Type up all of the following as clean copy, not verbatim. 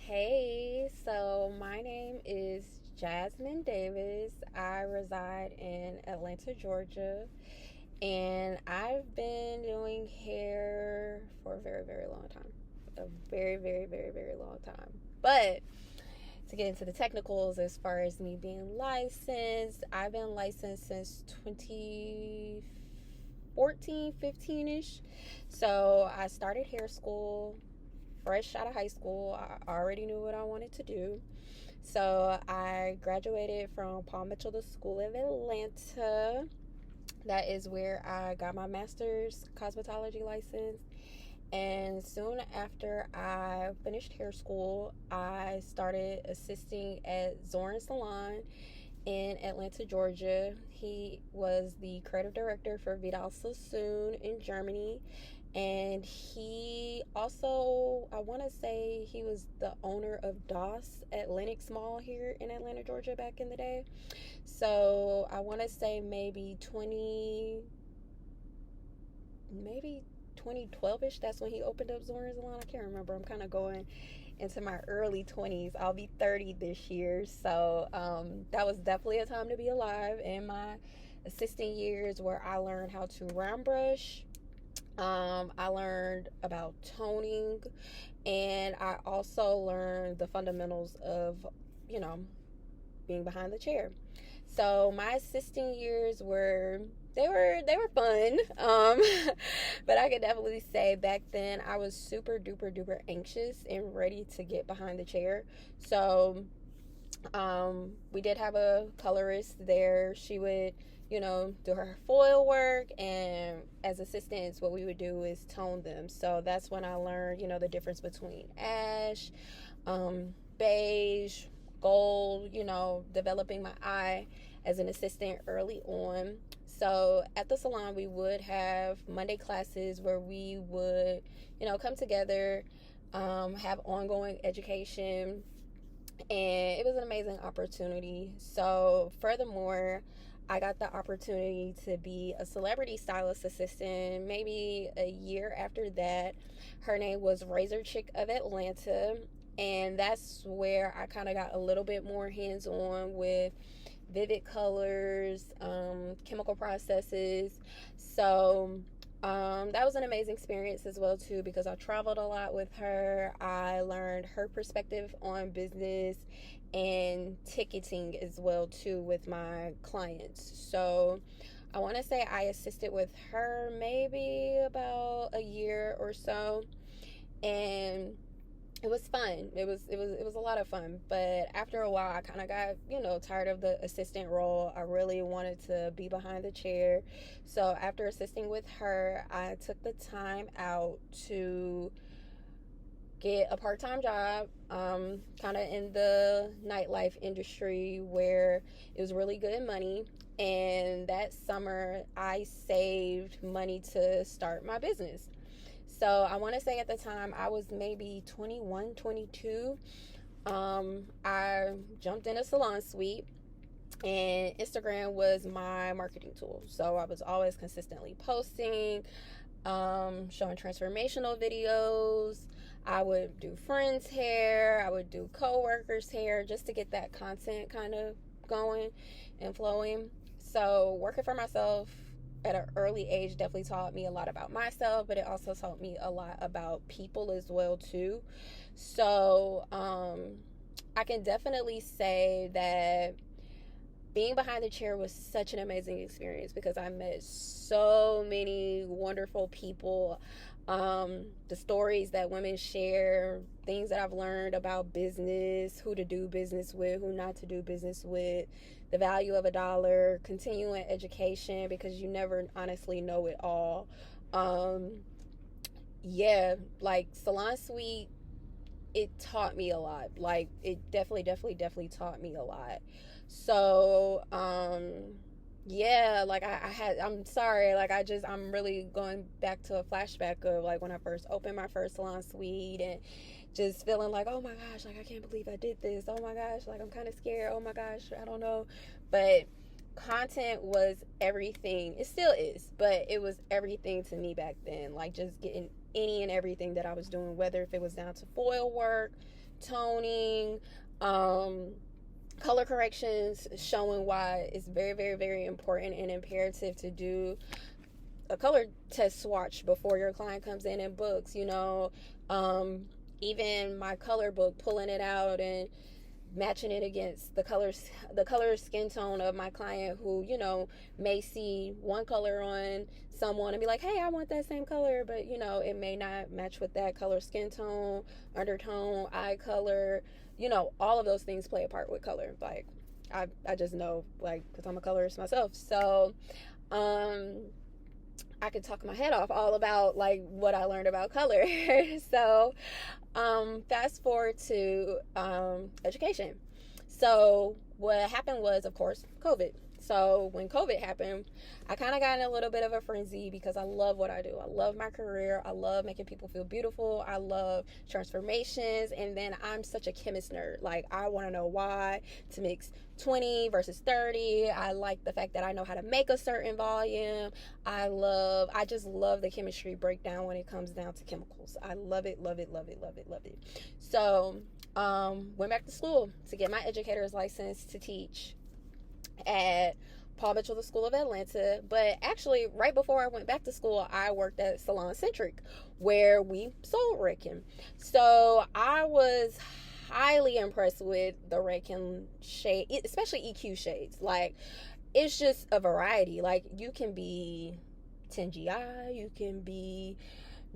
Hey, so my name is Jasmine Davis. I reside in Atlanta, Georgia, and I've been doing hair for a very, very long time. A very, very, very, very long time. But to get into the technicals, as far as me being licensed, I've been licensed since 2014, 15 ish. So I started hair school fresh out of high school. I already knew what I wanted to do. So I graduated from Paul Mitchell the School of Atlanta. That is where I got my master's cosmetology license. And soon after I finished hair school, I started assisting at Zoran Salon in Atlanta, Georgia. He was the creative director for Vidal Sassoon in Germany. And he also, I want to say, he was the owner of DOS at Lenox Mall here in Atlanta, Georgia back in the day. So I want to say maybe 2012ish. That's when he opened up Zoran's Salon. I can't remember. I'm kind of going into my early 20s. I'll be 30 this year. So that was definitely a time to be alive in my assistant years where I learned how to round brush. I learned about toning, and I also learned the fundamentals of, you know, being behind the chair. So my assisting years were fun. But I could definitely say back then I was super duper duper anxious and ready to get behind the chair. So we did have a colorist there. She would, do her foil work, and as assistants, what we would do is tone them. So that's when I learned, the difference between ash, beige, gold, developing my eye as an assistant early on. So at the salon, we would have Monday classes where we would, come together, have ongoing education, and it was an amazing opportunity. So, furthermore, I got the opportunity to be a celebrity stylist assistant maybe a year after that. Her name was Razor Chick of Atlanta, and that's where I kind of got a little bit more hands on with vivid colors, chemical processes. So, that was an amazing experience as well too, because I traveled a lot with her. I learned her perspective on business and ticketing as well too with my clients. So I want to say I assisted with her maybe about a year or so, and it was fun. It was a lot of fun. But after a while, I kind of got tired of the assistant role. I really wanted to be behind the chair. So after assisting with her, I took the time out to get a part-time job, kind of in the nightlife industry where it was really good money. And that summer, I saved money to start my business. So I want to say at the time I was maybe 21, 22. I jumped in a salon suite, and Instagram was my marketing tool. So I was always consistently posting, showing transformational videos. I would do friends' hair, I would do coworkers' hair just to get that content kind of going and flowing. So working for myself at an early age definitely taught me a lot about myself, but it also taught me a lot about people as well too. So I can definitely say that being behind the chair was such an amazing experience because I met so many wonderful people. The stories that women share, things that I've learned about business, who to do business with, who not to do business with, the value of a dollar, continuing education because you never honestly know it all. Um, yeah, like Salon Suite, it taught me a lot. Like it definitely taught me a lot. So, yeah, like I'm sorry, like I'm really going back to a flashback of like when I first opened my first salon suite and just feeling like, oh my gosh, like I can't believe I did this. Oh my gosh, like I'm kind of scared. Oh my gosh, I don't know. But content was everything. It still is, but it was everything to me back then. Like just getting any and everything that I was doing, whether if it was down to foil work, toning, color corrections, showing why it's very, very, very important and imperative to do a color test swatch before your client comes in and books, even my color book, pulling it out and matching it against the color skin tone of my client, who may see one color on someone and be like, hey, I want that same color, but it may not match with that color skin tone, undertone, eye color. All of those things play a part with color. Like I just know, like, because I'm a colorist myself. So I could talk my head off all about like what I learned about color. So fast forward to education. So what happened was, of course, COVID. So when COVID happened, I kind of got in a little bit of a frenzy because I love what I do. I love my career. I love making people feel beautiful. I love transformations. And then I'm such a chemist nerd. Like, I want to know why to mix 20 versus 30. I like the fact that I know how to make a certain volume. I just love the chemistry breakdown when it comes down to chemicals. I love it, love it, love it, love it, love it. So went back to school to get my educator's license to teach at Paul Mitchell, the School of Atlanta. But actually, right before I went back to school, I worked at Salon Centric, where we sold redken. So I was highly impressed with the redken shade, especially EQ shades. Like, it's just a variety. Like, you can be 10GI, you can be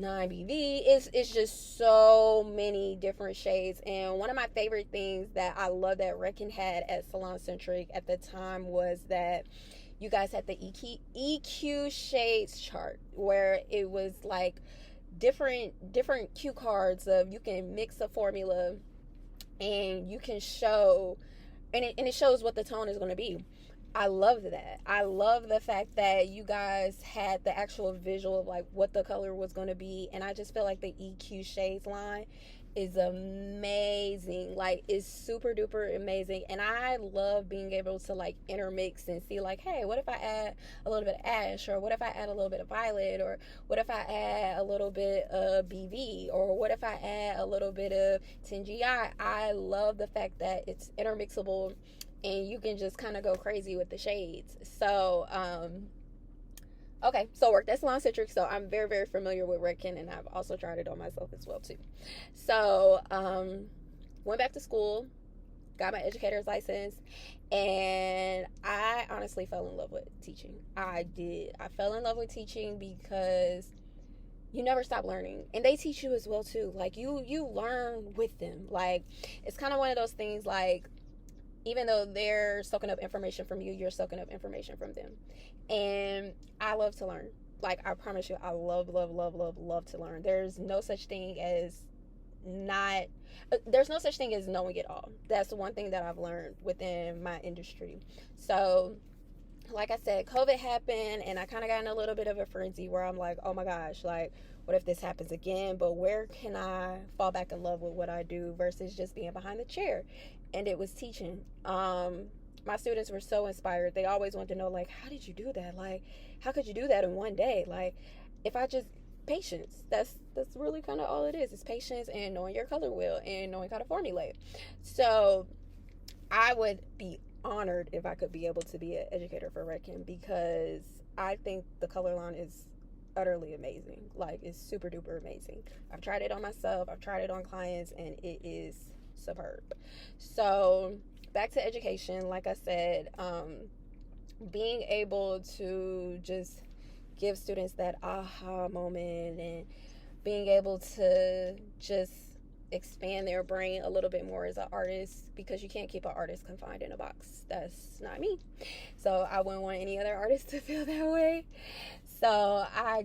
9BV. It's just so many different shades. And one of my favorite things that I love that redken had at Salon Centric at the time was that you guys had the EQ shades chart, where it was like different cue cards of, you can mix a formula and you can show, and it shows what the tone is going to be. I love that. I love the fact that you guys had the actual visual of like what the color was going to be. And I just feel like the EQ shades line is amazing. Like, it's super duper amazing. And I love being able to like intermix and see like, hey, what if I add a little bit of ash, or what if I add a little bit of violet, or what if I add a little bit of BV, or what if I add a little bit of 10GI. I love the fact that it's intermixable and you can just kind of go crazy with the shades. So okay, so worked at Salon Citric, so I'm very, very familiar with redken, and I've also tried it on myself as well too. So went back to school, got my educator's license, and I honestly fell in love with teaching. I fell in love with teaching because you never stop learning, and they teach you as well too. Like, you learn with them. Like, it's kind of one of those things, like, even though they're soaking up information from you, you're soaking up information from them. And I love to learn. Like, I promise you, I love, love, love, love, love to learn. There's no such thing as knowing it all. That's the one thing that I've learned within my industry. So, like I said, COVID happened, and I kind of got in a little bit of a frenzy where I'm like, oh my gosh, like, what if this happens again? But where can I fall back in love with what I do versus just being behind the chair? And it was teaching. My students were so inspired. They always wanted to know, like, how did you do that? Like, how could you do that in one day? Like, if I just, patience. That's really kind of all it is. It's patience and knowing your color wheel and knowing how to formulate. So I would be honored if I could be able to be an educator for redken, because I think the color line is utterly amazing. Like, it's super duper amazing. I've tried it on myself, I've tried it on clients, and it is superb. So back to education, like I said, being able to just give students that aha moment, and being able to just expand their brain a little bit more as an artist, because you can't keep an artist confined in a box. That's not me. So I wouldn't want any other artist to feel that way. So I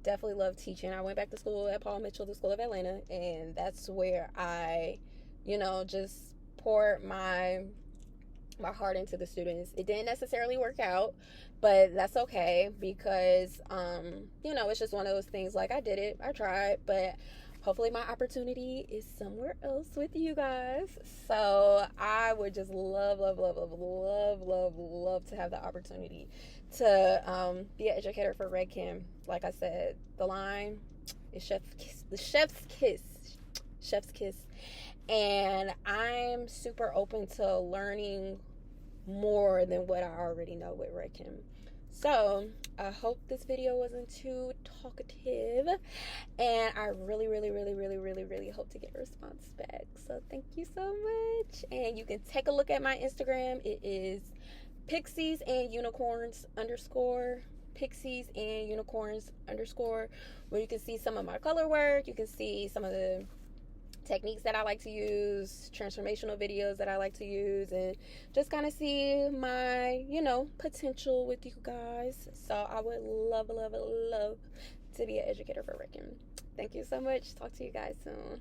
definitely love teaching. I went back to school at Paul Mitchell, the School of Atlanta, and that's where I, just poured my heart into the students. It didn't necessarily work out, but that's okay, because it's just one of those things. Like, I did it, I tried, but hopefully my opportunity is somewhere else with you guys. So I would just love, love, love, love, love, love, love to have the opportunity to be an educator for redken. Like I said, the line is chef's kiss. chef's kiss. And I'm super open to learning more than what I already know with redken. So I hope this video wasn't too talkative, and I really, really, really, really, really, really hope to get a response back. So thank you so much. And you can take a look at my Instagram. It is pixies and unicorns underscore, pixies and unicorns underscore, where you can see some of my color work. You can see some of the techniques that I like to use, transformational videos that I like to use, and just kind of see my, potential with you guys. So I would love, love, love to be an educator for redken. Thank you so much. Talk to you guys soon.